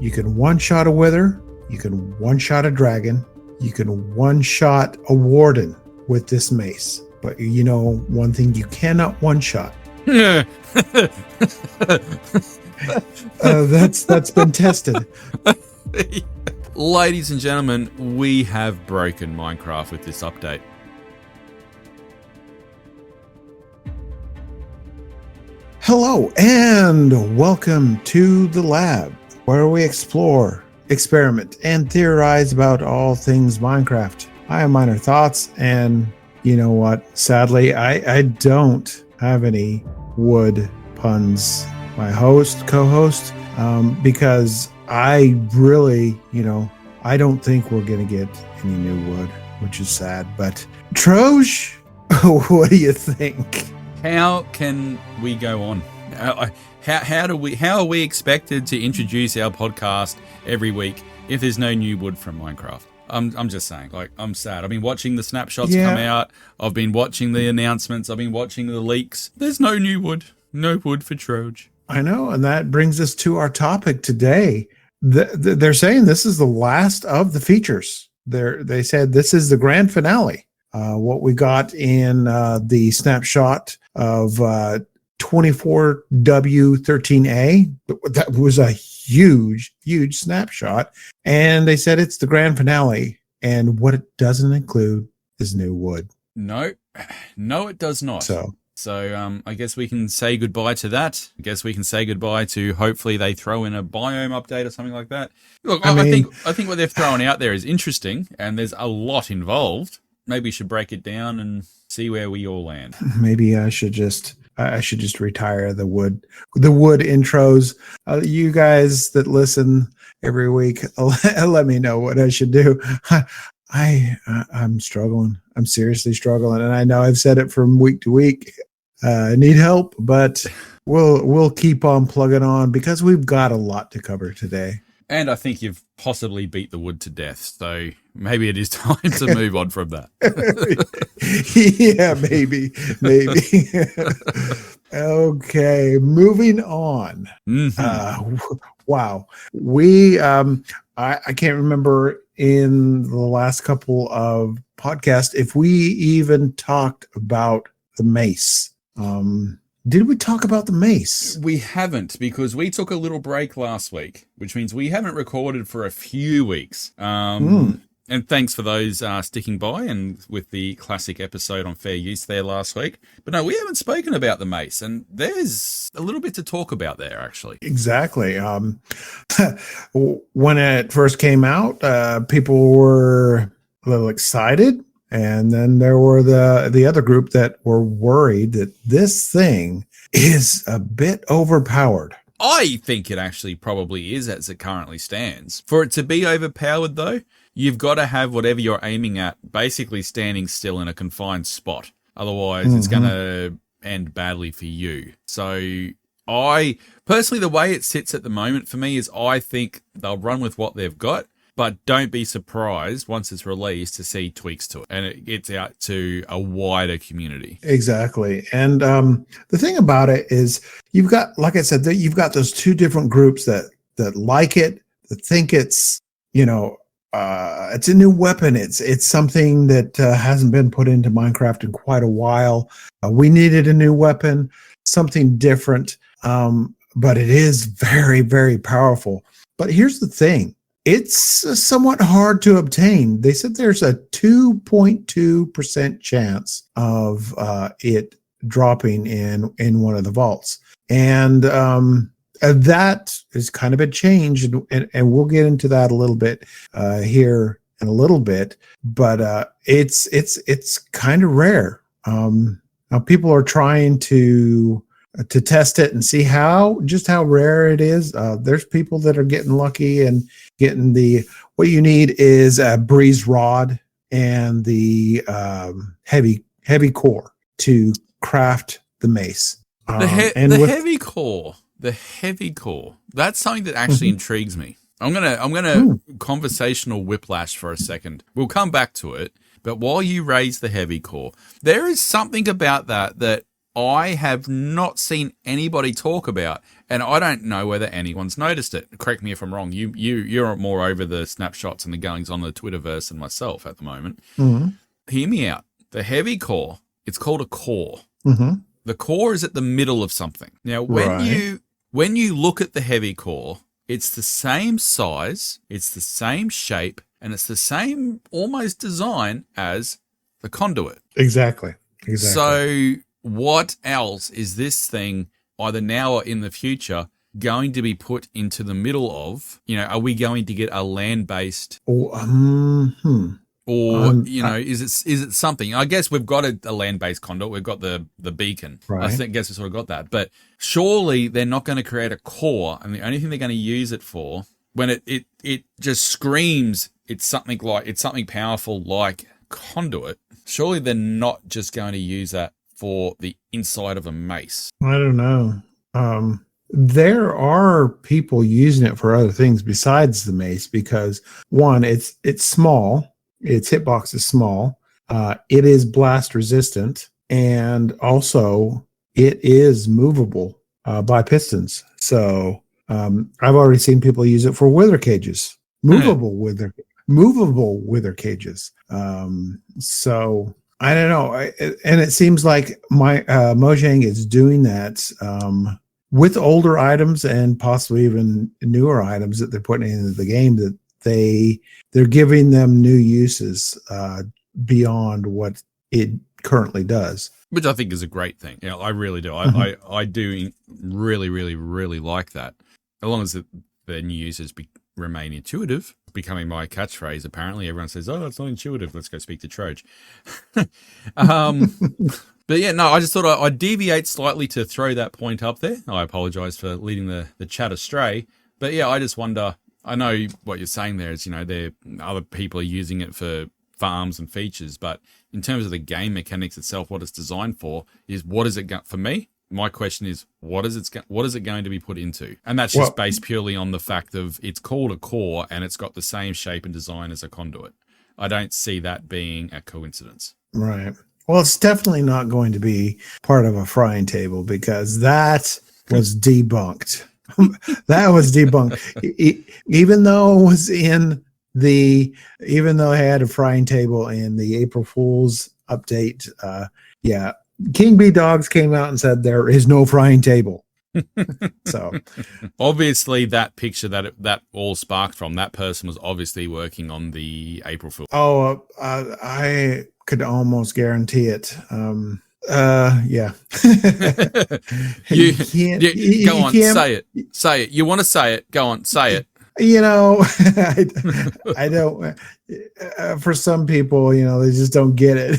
You can one-shot a wither. You can one-shot a dragon. You can one-shot a warden with this mace. But you know one thing you cannot one-shot. That's been tested. Ladies and gentlemen, we have broken Minecraft with this update. Hello and welcome to the lab, where we explore, experiment, and theorize about all things Minecraft. I am Miner Thoughts, and you know what? Sadly, I don't have any wood puns. My co-host, because I really, I don't think we're going to get any new wood, which is sad. But Troj, what do you think? How can we go on? How are we expected to introduce our podcast every week if there's no new wood from Minecraft? I'm just saying, I'm sad. I've been watching the snapshots come out. I've been watching the announcements. I've been watching the leaks. There's no new wood. No wood for Troj. I know, and that brings us to our topic today. They're saying this is the last of the features. They said this is the grand finale. What we got in the snapshot of 24W13A, that was a huge snapshot. And they said it's the grand finale. And what it doesn't include is new wood. No, it does not. So I guess we can say goodbye to that. I guess we can say goodbye to hopefully they throw in a biome update or something like that. Look, I think what they've thrown out there is interesting, and there's a lot involved. Maybe we should break it down and see where we all land. Maybe I should just retire the wood intros. You guys that listen every week, let me know what I should do. I'm struggling. I'm seriously struggling, and I know I've said it from week to week. I need help, but we'll keep on plugging on because we've got a lot to cover today. And I think you've possibly beat the wood to death, so maybe it is time to move on from that. Yeah, maybe. Okay, moving on. Mm-hmm. Wow. We, I can't remember in the last couple of podcasts if we even talked about the Mace. Did we talk about the Mace? We haven't, because we took a little break last week, which means we haven't recorded for a few weeks. And thanks for those sticking by and with the classic episode on fair use there last week. But no, we haven't spoken about the Mace, and there's a little bit to talk about there, actually. Exactly. When it first came out, people were a little excited. And then there were the other group that were worried that this thing is a bit overpowered. I think it actually probably is as it currently stands. For it to be overpowered, though, you've got to have whatever you're aiming at basically standing still in a confined spot. Otherwise, it's going to end badly for you. So I personally, the way it sits at the moment for me is I think they'll run with what they've got. But don't be surprised once it's released to see tweaks to it and it gets out to a wider community. Exactly. And the thing about it is you've got, like I said, you've got those two different groups that like it, that think it's, it's a new weapon. It's something that hasn't been put into Minecraft in quite a while. We needed a new weapon, something different, but it is very, very powerful. But here's the thing. It's somewhat hard to obtain. They said there's a 2.2% chance of it dropping in one of the vaults. And that is kind of a change. And we'll get into that a little bit here in a little bit. But it's kind of rare. Now people are trying to test it and see how rare it is. There's people that are getting lucky and getting what you need is a breeze rod and the heavy core to craft the mace. The heavy core. That's something that actually intrigues me. I'm gonna conversational whiplash for a second. We'll come back to it. But while you raise the heavy core, there is something about that I have not seen anybody talk about, And I don't know whether anyone's noticed it. Correct me if I'm wrong. You're more over the snapshots and the goings on the Twitterverse than myself at the moment. Mm-hmm. Hear me out. The heavy core, it's called a core. Mm-hmm. The core is at the middle of something. Now, Right. when you look at the heavy core, it's the same size, it's the same shape, and it's the same almost design as the conduit. Exactly. So what else is this thing either now or in the future going to be put into the middle of? Are we going to get a land-based or, is it something? I guess we've got a land-based conduit. We've got the beacon. Right. I guess we sort of got that. But surely they're not going to create a core, and the only thing they're going to use it for, when it just screams it's something powerful like conduit, surely they're not just going to use that for the inside of a mace. I don't know. There are people using it for other things besides the mace because, one, it's small. Its hitbox is small. It is blast resistant, and also it is movable by pistons. So I've already seen people use it for wither cages, movable wither cages. So I don't know, and it seems like my Mojang is doing that with older items and possibly even newer items that they're putting into the game, that they're giving them new uses beyond what it currently does, which I think is a great thing. I really do. I do really, really, really like that. As long as the new users remain intuitive, becoming my catchphrase. Apparently, everyone says, "Oh, it's not intuitive. Let's go speak to Troj." But yeah, no, I just thought I'd deviate slightly to throw that point up there. I apologize for leading the chat astray. But yeah, I just wonder. I know what you're saying there is, other people are using it for farms and features, but in terms of the game mechanics itself, what it's designed for is what is it for me? My question is, what is it going to be put into? And that's just based purely on the fact of it's called a core and it's got the same shape and design as a conduit. I don't see that being a coincidence. Right. Well, it's definitely not going to be part of a frying table because that was debunked. That was debunked. Even though I had a frying table in the April Fool's update, King B Dogs came out and said there is no frying table. So obviously that picture that all sparked from, that person was obviously working on the April Fool. Oh, I could almost guarantee it. Yeah. Go on, say it. You want to say it? Go on, say it. I don't. For some people, they just don't get it.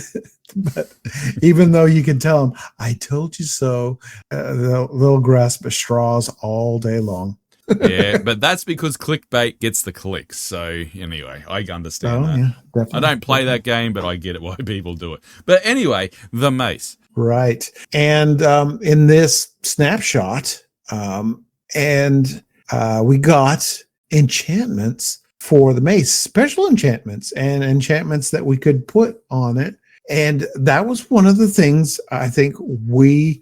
But even though you can tell them, "I told you so," they'll grasp at straws all day long. Yeah, but that's because clickbait gets the clicks. So anyway, I understand that. Yeah, definitely. I don't play that game, but I get it why people do it. But anyway, the mace. Right. And in this snapshot, we got enchantments for the mace, special enchantments and enchantments that we could put on it. And that was one of the things I think we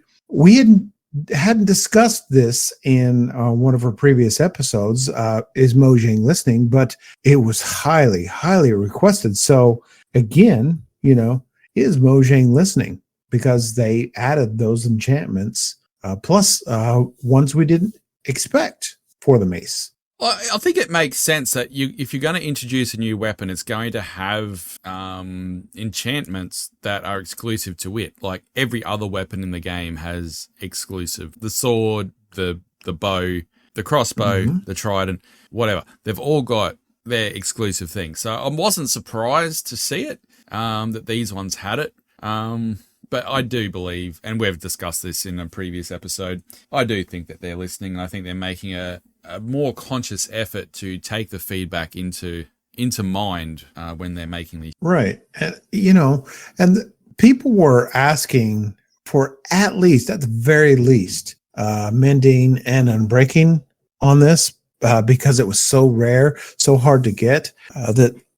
hadn't discussed this in one of our previous episodes, is Mojang listening, but it was highly, highly requested. So again, is Mojang listening? Because they added those enchantments, plus ones we didn't expect for the mace. Well, I think it makes sense that if you're going to introduce a new weapon, it's going to have enchantments that are exclusive to it. Like every other weapon in the game has exclusive. The sword, the bow, the crossbow, the trident, whatever. They've all got their exclusive things. So I wasn't surprised to see it, that these ones had it. But I do believe, and we've discussed this in a previous episode, I do think that they're listening, and I think they're making a more conscious effort to take the feedback into mind when they're making these. Right. And, and people were asking for at the very least, mending and unbreaking on this because it was so rare, so hard to get,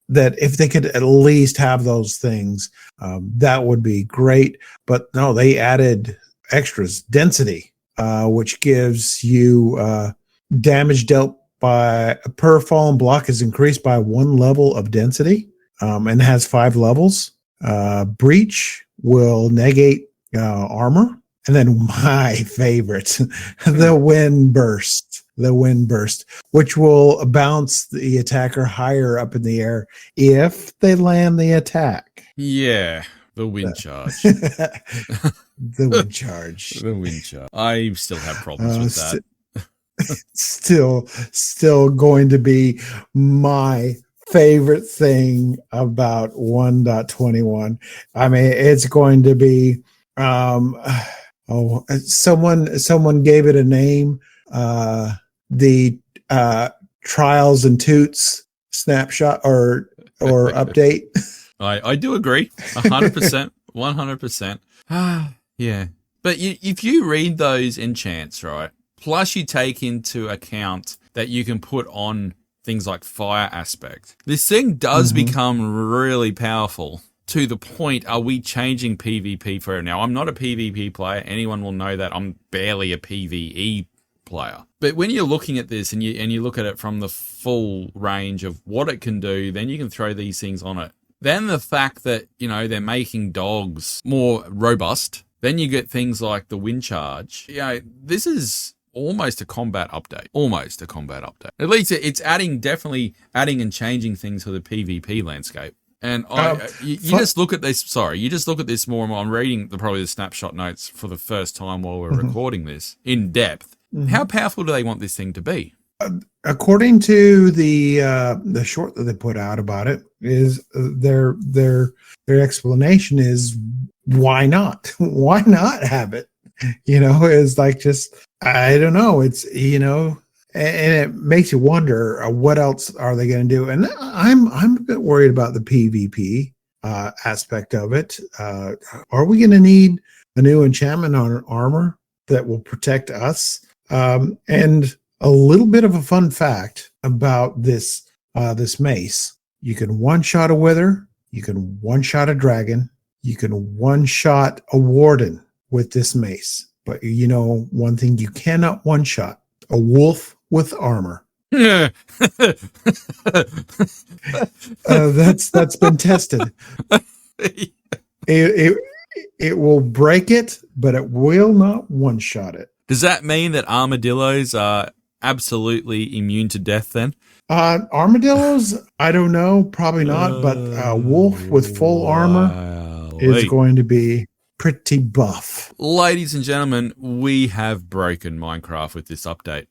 that if they could at least have those things, that would be great. But no, they added extras, density. which gives you damage dealt by per fallen block is increased by 1 level of density, and has 5 levels. Breach will negate armor. And then my favorite, the wind burst. The wind burst, which will bounce the attacker higher up in the air if they land the attack. Yeah, the wind charge. The wind charge. The wind charge. I still have problems with that. Still going to be my favorite thing about 1.21. I mean, it's going to be someone gave it a name, the trials and toots snapshot or update. I do agree 100%. 100%. Yeah, but if you read those enchants, right, plus you take into account that you can put on things like fire aspect, this thing does become really powerful. To the point, are we changing PvP for it now? I'm not a PvP player. Anyone will know that. I'm barely a PvE player. But when you're looking at this and you look at it from the full range of what it can do, then you can throw these things on it. Then the fact that, they're making dogs more robust, then you get things like the wind charge. This is almost a combat update. At least it's definitely adding and changing things for the PvP landscape. And you just look at this. Sorry, you just look at this more and more. I'm reading probably the snapshot notes for the first time while we're recording this in depth. How powerful do they want this thing to be? According to the short that they put out about it, is their explanation is why not? Why not have it? It's like just I don't know. It's and it makes you wonder what else are they going to do. And I'm a bit worried about the PvP aspect of it. Are we going to need a new enchantment on armor that will protect us? And a little bit of a fun fact about this mace: you can one-shot a wither, you can one-shot a dragon, you can one-shot a warden with this mace. But one thing you cannot one-shot: a wolf with armor. That's been tested. It will break it, but it will not one-shot it. Does that mean that armadillos are absolutely immune to death then? Armadillos, I don't know, probably not. But a wolf with full armor is going to be pretty buff. Ladies and gentlemen, we have broken Minecraft with this update.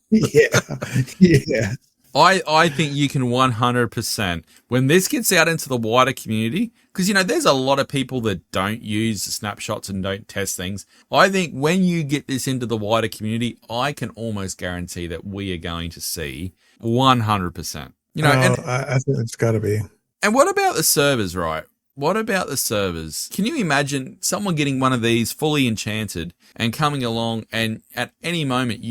Yeah. I think you can 100%, when this gets out into the wider community, because, there's a lot of people that don't use the snapshots and don't test things. I think when you get this into the wider community, I can almost guarantee that we are going to see 100%. I think it's got to be. And what about the servers, right? What about the servers? Can you imagine someone getting one of these fully enchanted and coming along, and at any moment,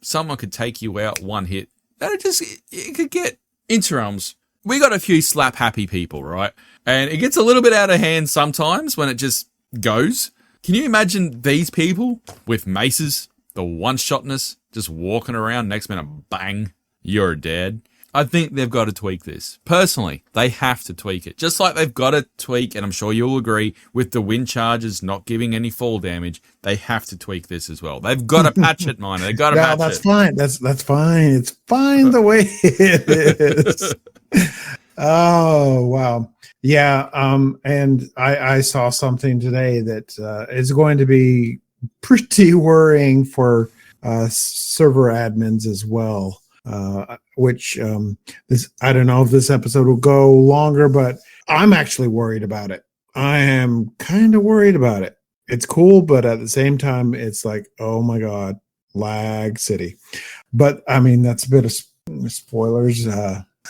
someone could take you out one hit? It could get into realms. We got a few slap happy people, right? And it gets a little bit out of hand sometimes when it just goes. Can you imagine these people with maces, the one-shotness, just walking around, next minute, bang, you're dead? I think they've got to tweak this. Personally, they have to tweak it. Just like they've got to tweak, and I'm sure you'll agree, with the wind charges not giving any fall damage, they have to tweak this as well. They've got to patch it, Miner. They've got to patch that's it. Fine. That's fine. It's fine the way it is. Oh, wow. Yeah. And I saw something today that is going to be pretty worrying for server admins as well. Which I don't know if this episode will go longer, but I'm actually worried about it. I am kind of worried about it. It's cool, but at the same time, it's like, oh my God, lag city. But I mean, that's a bit of spoilers.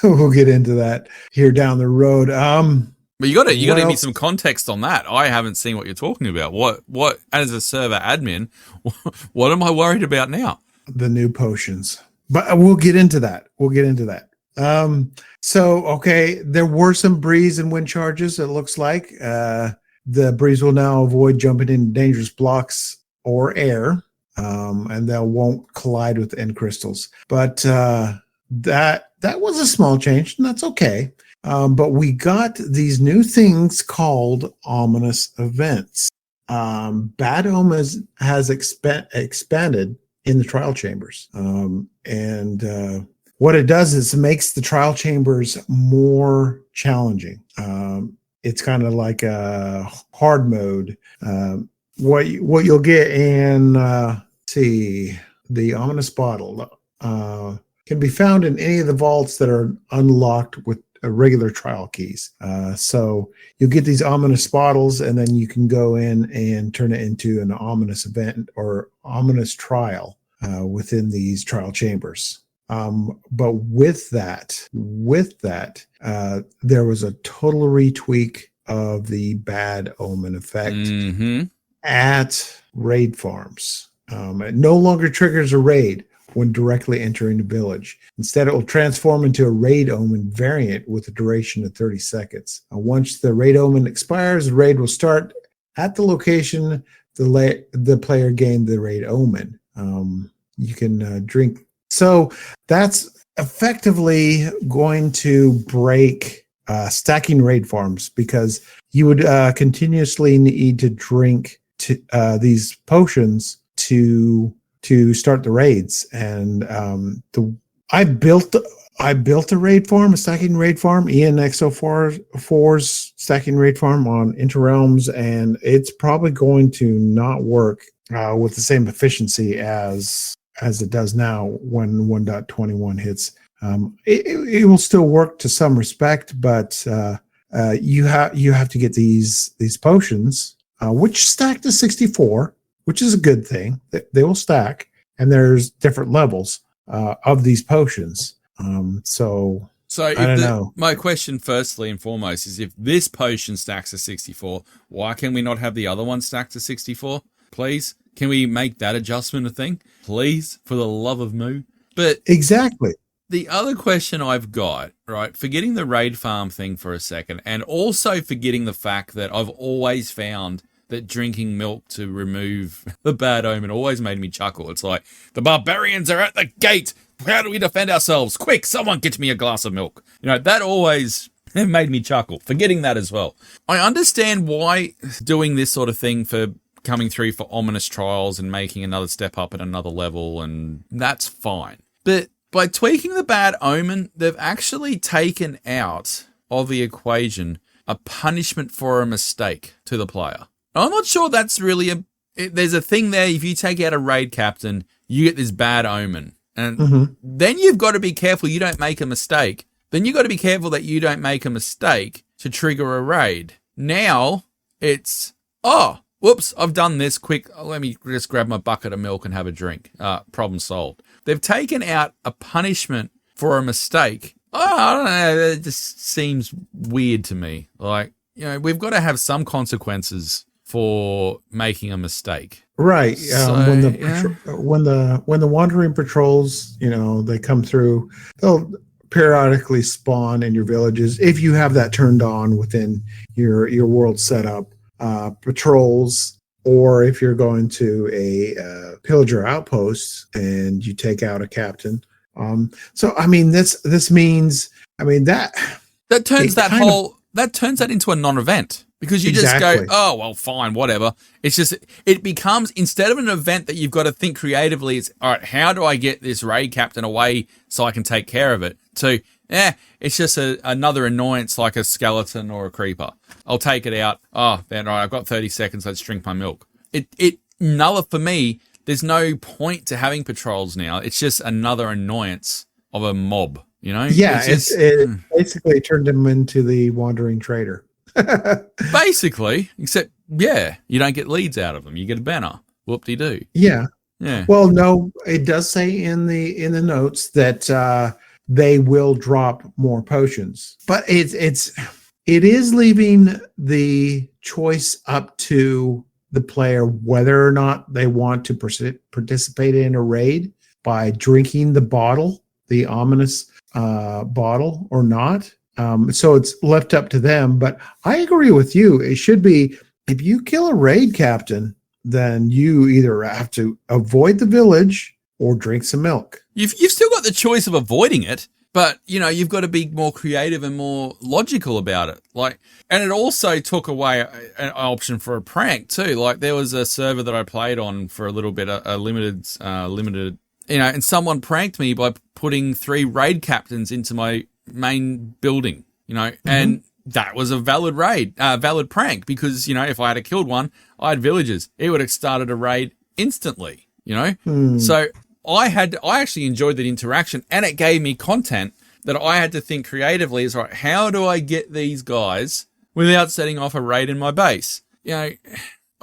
We'll get into that here down the road. But you got to give me some context on that. I haven't seen what you're talking about. What as a server admin, what am I worried about now? The new potions. But we'll get into that. Okay, there were some breeze and wind charges, it looks like. The breeze will now avoid jumping in dangerous blocks or air, and they won't collide with end crystals. But that was a small change, and that's okay. But we got these new things called ominous events. Bad Omen has expanded in the trial chambers. And what it does is it makes the trial chambers more challenging. It's kind of like a hard mode. What you'll get in, the ominous bottle can be found in any of the vaults that are unlocked with regular trial keys. So you'll get these ominous bottles, and then you can go in and turn it into an ominous event or ominous trial within these trial chambers. But with that, there was a total retweak of the bad omen effect at raid farms. It no longer triggers a raid when directly entering the village. Instead, it will transform into a raid omen variant with a duration of 30 seconds. Once the raid omen expires, the raid will start at the location the player gained the raid omen. You can drink. So that's effectively going to break stacking raid farms, because you would continuously need to drink these potions to start the raids. And I built a raid farm, a stacking raid farm, ENX04's stacking raid farm on Interrealms, and it's probably going to not work with the same efficiency as it does now when 1.21 hits. It will still work to some respect, but you have to get these potions, which stack to 64, which is a good thing. They will stack, and there's different levels of these potions. So I don't know. My question, firstly and foremost, is if this potion stacks to 64, why can we not have the other one stacked to 64? Please, can we make that adjustment a thing? Please, for the love of Moo. But exactly. The other question I've got, right, forgetting the raid farm thing for a second, and also forgetting the fact that I've always found that drinking milk to remove the bad omen always made me chuckle. It's like, the barbarians are at the gate. How do we defend ourselves? Quick, someone get me a glass of milk. You know, that always made me chuckle. Forgetting that as well. I understand why doing this sort of thing for coming through for ominous trials and making another step up at another level, and that's fine. But by tweaking the bad omen, they've actually taken out of the equation a punishment for a mistake to the player. I'm not sure that's really there's a thing there. If you take out a raid captain, you get this bad omen. And then you've got to be careful you don't make a mistake. Then you've got to be careful that you don't make a mistake to trigger a raid. Now it's, whoops, I've done this. Quick, let me just grab my bucket of milk and have a drink. Problem solved. They've taken out a punishment for a mistake. I don't know. It just seems weird to me. Like, you know, we've got to have some consequences for making a mistake. Right. When the wandering patrols, you know, they come through, they'll periodically spawn in your villages if you have that turned on within your world setup. Patrols, or if you're going to a pillager outpost and you take out a captain. So I mean, this means, I mean, that turns that into a non-event, because you just go, oh well, fine, whatever. It's just, it becomes, instead of an event that you've got to think creatively, it's all right, how do I get this raid captain away so I can take care of it? To it's just another annoyance like a skeleton or a creeper. I'll take it out. Oh, then right, I've got 30 seconds. Let's drink my milk. For me, there's no point to having patrols now. It's just another annoyance of a mob, you know? Yeah, it basically turned him into the wandering trader. Basically, except, you don't get leads out of them. You get a banner. Whoop-de-doo. Yeah. Yeah. Well, no, it does say in the notes that they will drop more potions, but it is leaving the choice up to the player whether or not they want to participate in a raid by drinking the bottle, the ominous bottle, or not. So it's left up to them. But I agree with you. It should be, if you kill a raid captain, then you either have to avoid the village or drink some milk. You've still got the choice of avoiding it, but you've got to be more creative and more logical about it. And it also took away an option for a prank too. Like there was a server that I played on for a little bit, a limited, and someone pranked me by putting 3 raid captains into my main building, and that was a valid prank because, if I had killed one, I had villagers. It would have started a raid instantly, So I actually enjoyed that interaction, and it gave me content that I had to think creatively is, right, how do I get these guys without setting off a raid in my base? I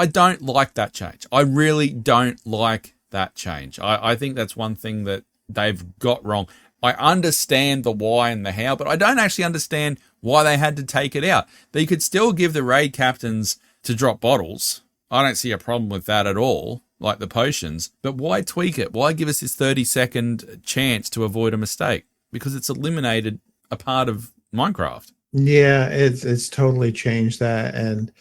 don't like that change. I really don't like that change. I think that's one thing that they've got wrong. I understand the why and the how, but I don't actually understand why they had to take it out. They could still give the raid captains to drop bottles. I don't see a problem with that at all, like the potions. But why tweak it? Why give us this 30-second chance to avoid a mistake? Because it's eliminated a part of Minecraft. Yeah, it's totally changed that, and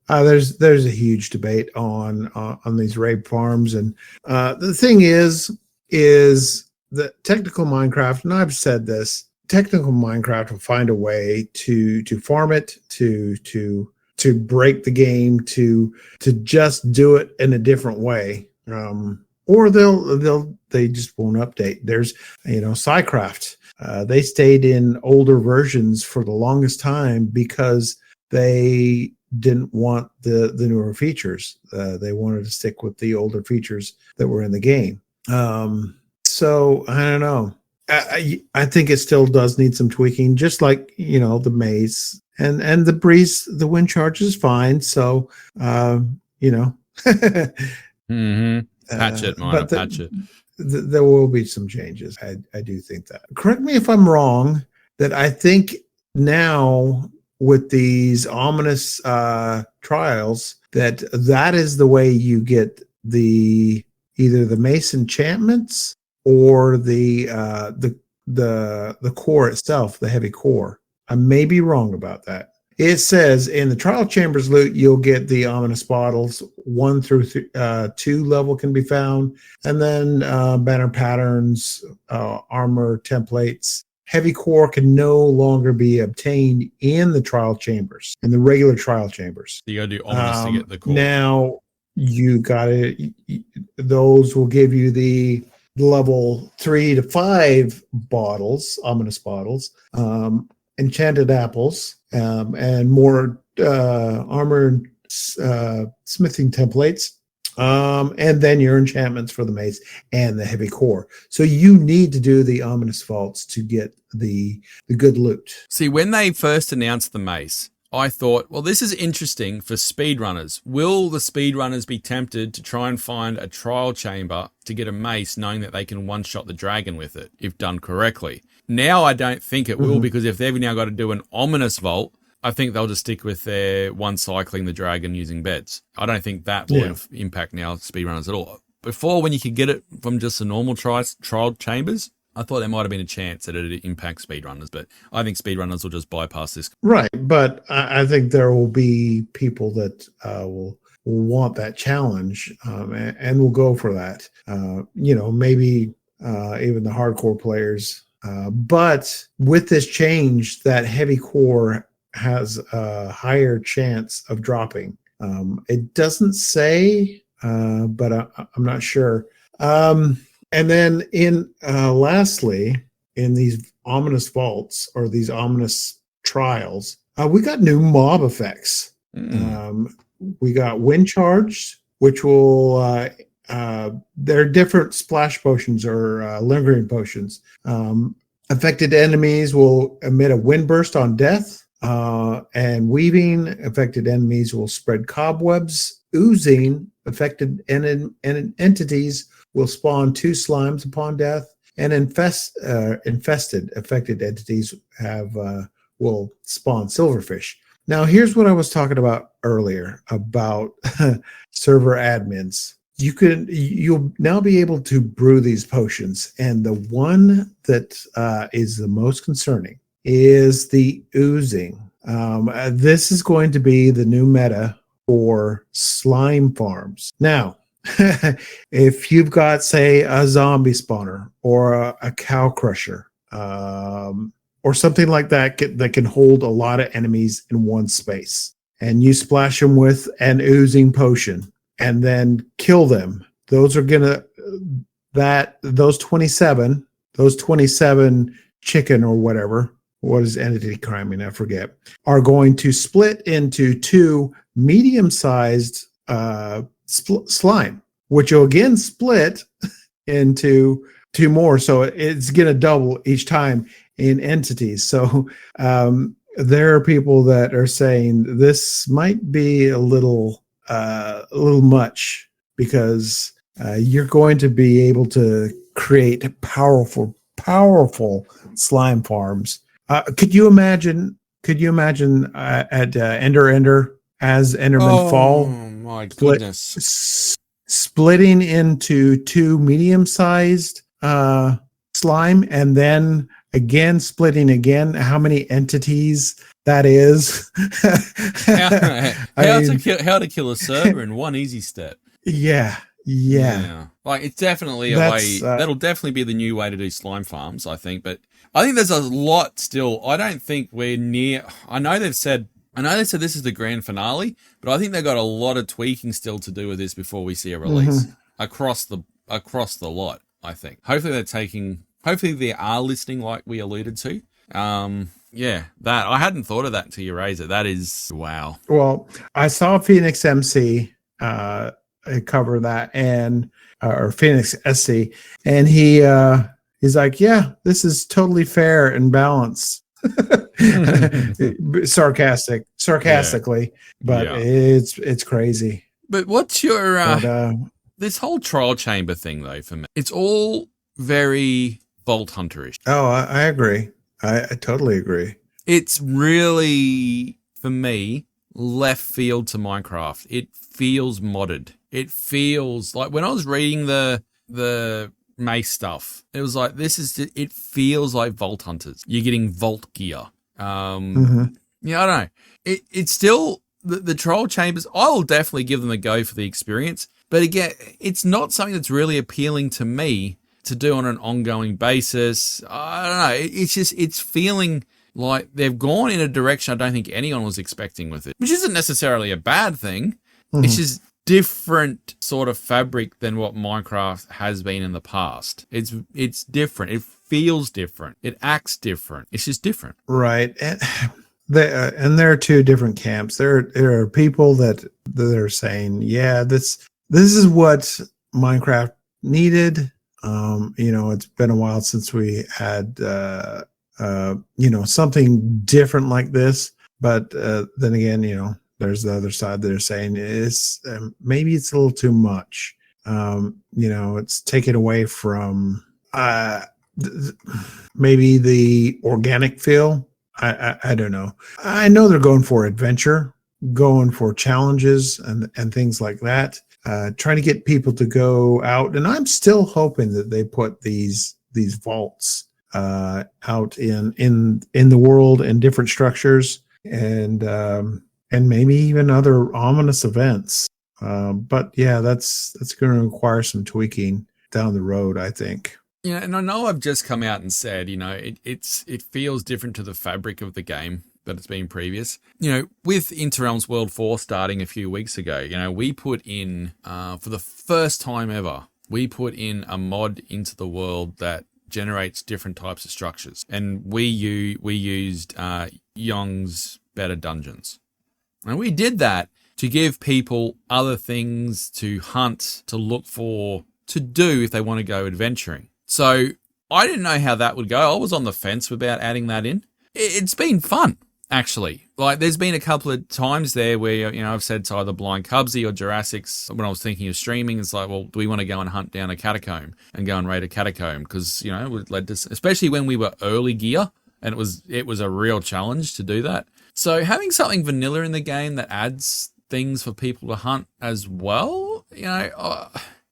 there's a huge debate on these raid farms, and the thing is the technical Minecraft, and I've said this, technical Minecraft will find a way to farm it, to break the game, to just do it in a different way, or they just won't update. There's SciCraft. They stayed in older versions for the longest time because they didn't want the newer features. They wanted to stick with the older features that were in the game. So I don't know. I think it still does need some tweaking, just like the Mace and the breeze. The wind charge is fine. So Patch it, Miner, patch it. There will be some changes. I do think that. Correct me if I'm wrong. That I think now with these ominous trials, that is the way you get either the Mace enchantments or the core itself, the heavy core. I may be wrong about that. It says in the trial chambers loot, you'll get the ominous bottles. 1 through 2 level can be found, and then banner patterns, armor templates. Heavy core can no longer be obtained in the trial chambers, in the regular trial chambers. You got to do ominous to get the core. Now you got to; those will give you the level 3 to 5 bottles, ominous bottles, enchanted apples, and more armor and smithing templates, and then your enchantments for the mace and the heavy core. So you need to do the ominous vaults to get the good loot. See, when they first announced the mace, I thought, well, this is interesting for speedrunners. Will the speedrunners be tempted to try and find a trial chamber to get a mace, knowing that they can one-shot the dragon with it, if done correctly? Now I don't think it will, because if they've now got to do an ominous vault, I think they'll just stick with their one-cycling the dragon using beds. I don't think that will impact now speedrunners at all. Before, when you could get it from just the normal trial chambers, I thought there might have been a chance that it impacts speedrunners, but I think speedrunners will just bypass this. Right, but I think there will be people that will want that challenge and will go for that. Maybe even the hardcore players. But with this change, that heavy core has a higher chance of dropping. It doesn't say, but I'm not sure. And then lastly, in these ominous vaults or these ominous trials, we got new mob effects. We got wind charged, which will they're different splash potions or lingering potions. Affected enemies will emit a wind burst on death, and weaving. Affected enemies will spread cobwebs. Oozing. Affected entities will spawn 2 slimes upon death, and infested affected entities will spawn silverfish. Now, here's what I was talking about earlier about server admins. You'll now be able to brew these potions, and the one that is the most concerning is the oozing. This is going to be the new meta for slime farms. Now, if you've got, say, a zombie spawner or a cow crusher, or something like that that can hold a lot of enemies in one space, and you splash them with an oozing potion and then kill them, those are gonna those 27 chicken or whatever, what is entity criming, I forget, are going to split into two medium-sized slime, which will again split into two more. So it's going to double each time in entities. So there are people that are saying this might be a little much, because you're going to be able to create powerful slime farms. Could you imagine at Ender as Enderman Fall? Oh my goodness! Splitting into two medium-sized slime, and then again splitting again. How many entities that is? How to kill a server in one easy step. Yeah. Like, it's definitely a way. That'll definitely be the new way to do slime farms, I think. But I think there's a lot still. I don't think we're near. I know they said this is the grand finale, but I think they've got a lot of tweaking still to do with this before we see a release across the lot. I think. Hopefully they are listening, like we alluded to. That I hadn't thought of that until you raised it. That is wow. Well, I saw Phoenix MC cover that, and or Phoenix SC, and he's like, yeah, this is totally fair and balanced. sarcastically, but it's crazy. But what's your this whole trial chamber thing, though? For me, it's all very Vault Hunterish. Oh, I agree. I totally agree. It's really, for me, left field to Minecraft. It feels modded. It feels like when I was reading the Mace stuff, it was like, it feels like Vault Hunters. You're getting Vault gear. I don't know. It's still the troll chambers. I'll definitely give them a go for the experience. But again, it's not something that's really appealing to me to do on an ongoing basis. I don't know. It's feeling like they've gone in a direction I don't think anyone was expecting with it, which isn't necessarily a bad thing. It's just different sort of fabric than what Minecraft has been in the past. It's different. It feels different. It acts different. It's just different. Right. And there are two different camps. There are people that are saying, yeah, this is what Minecraft needed. It's been a while since we had something different like this. But then again, there's the other side that are saying it's maybe it's a little too much. It's taken away from maybe the organic feel. I don't know. I know they're going for adventure, going for challenges and things like that. Trying to get people to go out, and I'm still hoping that they put these vaults out in the world in different structures, and maybe even other ominous events. But yeah, that's going to require some tweaking down the road, I think. Yeah, and I know I've just come out and said, it feels different to the fabric of the game that it's been previous. With Interrealms World 4 starting a few weeks ago, we put in, for the first time ever, we put in a mod into the world that generates different types of structures. And we used Young's Better Dungeons. And we did that to give people other things to hunt, to look for, to do if they want to go adventuring. So I didn't know how that would go. I was on the fence about adding that in. It's been fun, actually. Like, there's been a couple of times there where, I've said to either Blind Cubsy or Jurassic's, when I was thinking of streaming, it's like, well, do we want to go and hunt down a catacomb and go and raid a catacomb? Because, it led to, especially when we were early gear, and it was a real challenge to do that. So having something vanilla in the game that adds things for people to hunt as well, I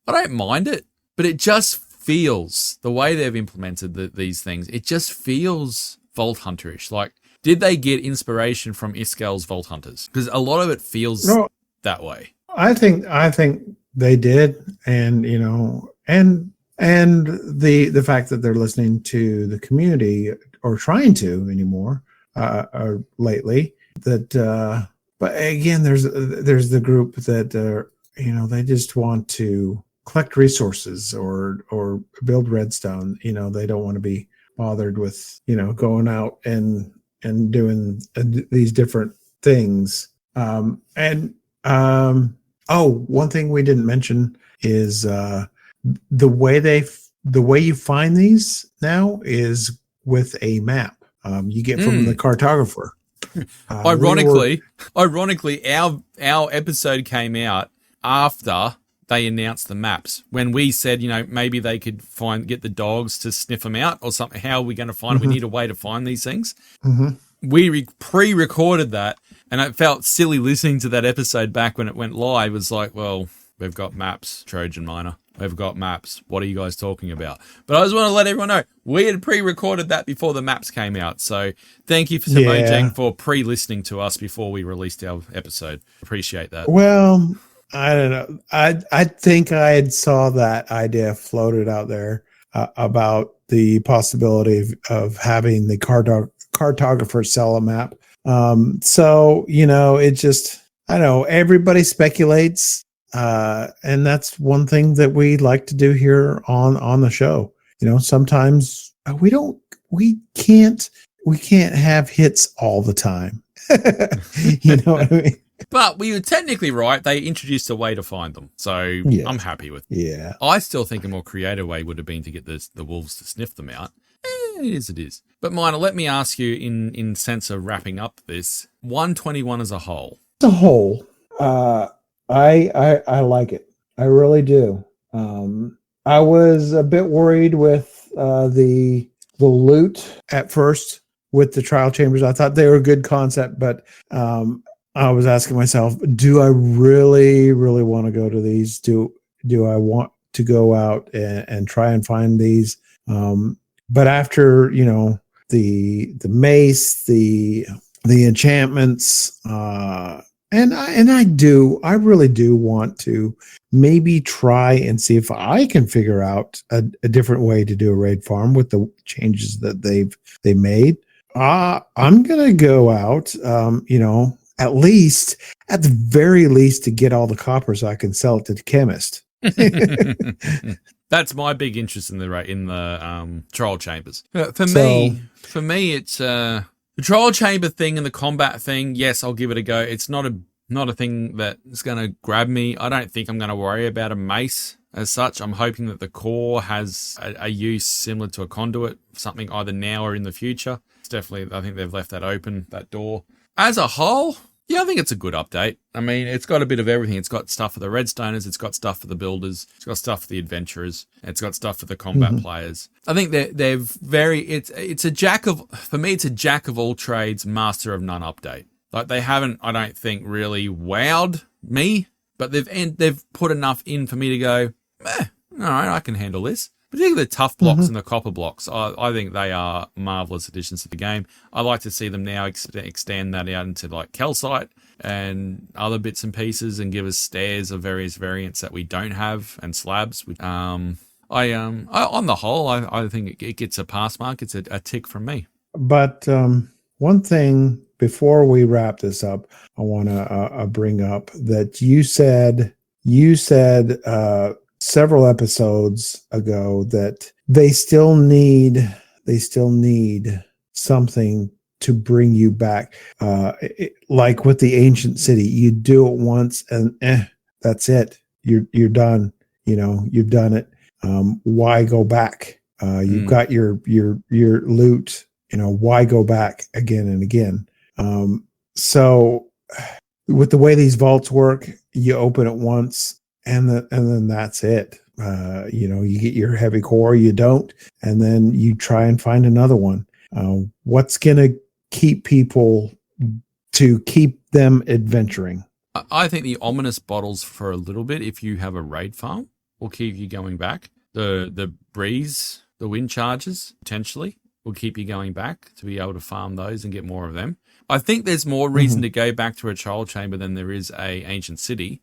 don't mind it, but it just feels, the way they've implemented these things, it just feels Vault Hunterish. Like, did they get inspiration from Iskel's Vault Hunters? Because a lot of it feels that way. I think they did, and the fact that they're listening to the community or trying to anymore or lately that. But again, there's the group that they just want to collect resources or build redstone. They don't want to be bothered with going out and doing these different things. One thing we didn't mention is the way you find these now is with a map you get from the cartographer. Ironically, our episode came out after they announced the maps. When we said, maybe they could get the dogs to sniff them out or something. How are we going to find them? We need a way to find these things. We pre-recorded that, and it felt silly listening to that episode back when it went live. It was like, well, we've got maps, Troj and Miner. We've got maps. What are you guys talking about? But I just want to let everyone know, we had pre-recorded that before the maps came out. So thank you to Mojang for pre-listening to us before we released our episode. Appreciate that. Well, I don't know. I think I had saw that idea floated out there about the possibility of having the cartographer sell a map. So, it just, I don't know, everybody speculates. And that's one thing that we like to do here on the show. Sometimes we can't have hits all the time. You know what I mean? But we were technically right. They introduced a way to find them. So yeah. I'm happy with it. Yeah. I still think a more creative way would have been to get the wolves to sniff them out. It is. But Miner, let me ask you in sense of wrapping up this, 121 as a whole. As a whole, I like it. I really do. I was a bit worried with the loot at first with the trial chambers. I thought they were a good concept, but I was asking myself, do I really, really want to go to these? Do I want to go out and try and find these? But after the mace, the enchantments, and I really do want to maybe try and see if I can figure out a different way to do a raid farm with the changes that they made. I'm gonna go out, at the very least to get all the copper so I can sell it to the chemist. That's my big interest in the trial chambers. For me, it's the trial chamber thing and the combat thing. Yes, I'll give it a go. It's not a thing that's going to grab me. I don't think I'm going to worry about a mace as such. I'm hoping that the core has a use similar to a conduit, something either now or in the future. It's definitely, I think they've left that open, that door. As a whole, yeah, I think it's a good update. I mean, it's got a bit of everything. It's got stuff for the redstoners. It's got stuff for the builders. It's got stuff for the adventurers. It's got stuff for the combat players. I think it's a jack of all trades, master of none update. Like they haven't, I don't think, really wowed me, but they've put enough in for me to go, all right, I can handle this. Particularly the tough blocks and the copper blocks. I think they are marvelous additions to the game. I like to see them now extend that out into like calcite and other bits and pieces and give us stairs of various variants that we don't have and slabs. On the whole, I think it gets a pass mark. It's a tick from me. But one thing before we wrap this up, I want to bring up that you said several episodes ago that they still need something to bring you back. Like with the ancient city, you do it once and that's it. You're done. You've done it. Why go back? You've got your loot. Why go back again and again? So with the way these vaults work, you open it once. And then that's it. You get your heavy core, you don't, and then you try and find another one. What's going to keep people to keep them adventuring? I think the ominous bottles for a little bit, if you have a raid farm, will keep you going back. The breeze, the wind charges, potentially. will keep you going back to be able to farm those and get more of them. I think there's more reason to go back to a trial chamber than there is a ancient city.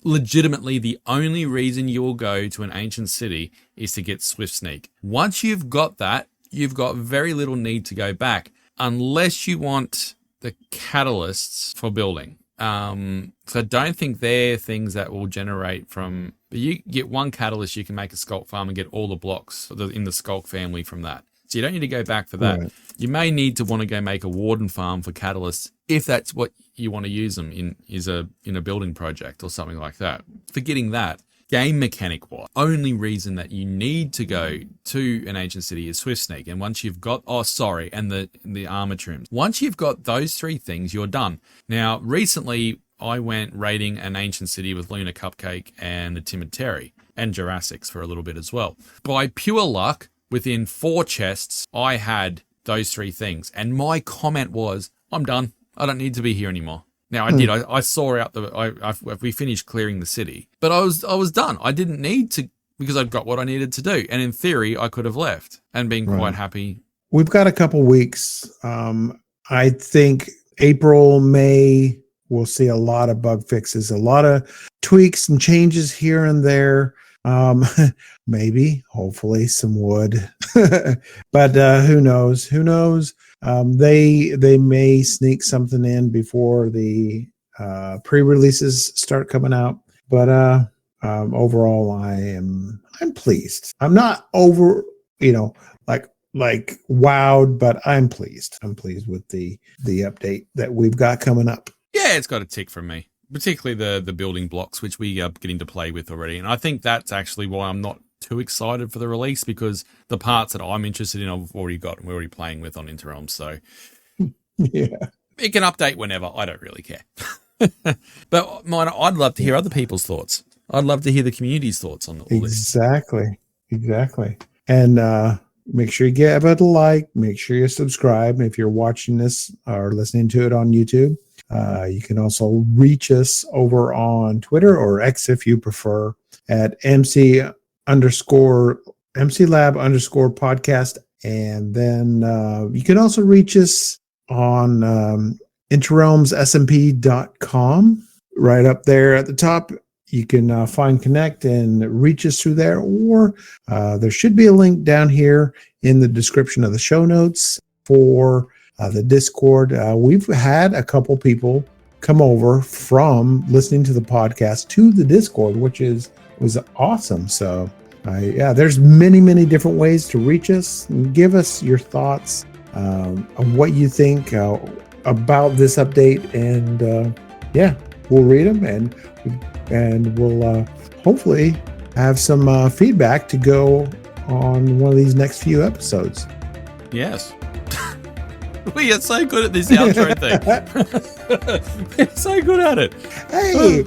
Legitimately, the only reason you will go to an ancient city is to get Swift Sneak. Once you've got that, you've got very little need to go back, unless you want the catalysts for building. So I don't think they're things that will generate from... You get one catalyst, you can make a skulk farm and get all the blocks in the skulk family from that. So you don't need to go back for that. Right. You may need to want to go make a warden farm for catalysts if that's what you want to use them in a building project or something like that. Forgetting that, game mechanic wise, only reason that you need to go to an ancient city is Swift Sneak. And once you've got and the armor trims. Once you've got those three things, you're done. Now, recently I went raiding an ancient city with Luna Cupcake and the Timid Terry and Jurassics for a little bit as well. By pure luck, within 4 chests, I had those 3 things. And my comment was, I'm done. I don't need to be here anymore. Now, I did. I saw out we finished clearing the city. But I was done. I didn't need to, because I'd got what I needed to do. And in theory, I could have left and been quite happy. We've got a couple weeks. I think April, May, we'll see a lot of bug fixes, a lot of tweaks and changes here and there. Maybe, hopefully, some wood, but who knows? They may sneak something in before the pre-releases start coming out. But overall, I'm pleased. I'm not over, like wowed, but I'm pleased. I'm pleased with the update that we've got coming up. Yeah, it's got a tick from me. Particularly the building blocks, which we are getting to play with already. And I think that's actually why I'm not too excited for the release, because the parts that I'm interested in I've already got and we're already playing with on Interrealm. So yeah, it can update whenever. I don't really care. But I'd love to hear other people's thoughts. I'd love to hear the community's thoughts on all this. Exactly. And make sure you give it a like. Make sure you subscribe if you're watching this or listening to it on YouTube. You can also reach us over on Twitter or X if you prefer at MC Lab _podcast. And then you can also reach us on interrealmssmp.com. Right up there at the top, you can find Connect and reach us through there, or there should be a link down here in the description of the show notes for the Discord. We've had a couple people come over from listening to the podcast to the Discord, which was awesome. So there's many different ways to reach us and give us your thoughts on what you think about this update, and we'll read them and we'll hopefully have some feedback to go on one of these next few episodes. Yes. We are so good at this outro thing. We're so good at it. Hey,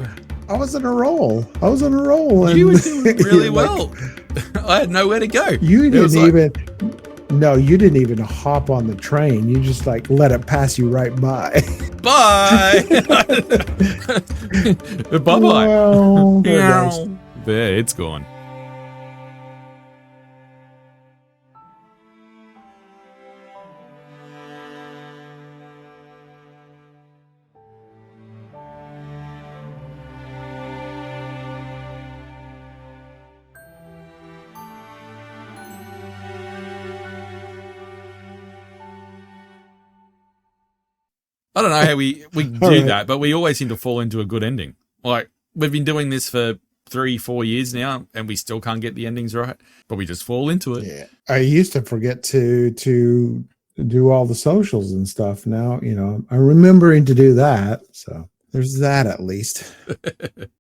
I was on a roll. And you were doing really well. I had nowhere to go. You didn't even hop on the train. You just let it pass you right by. Bye. Bye-bye. Well, there, it's gone. I don't know how we do that, but we always seem to fall into a good ending. Like, we've been doing this for 3-4 years now, and we still can't get the endings right, but we just fall into it. Yeah, I used to forget to do all the socials and stuff. Now, I'm remembering to do that. So there's that at least.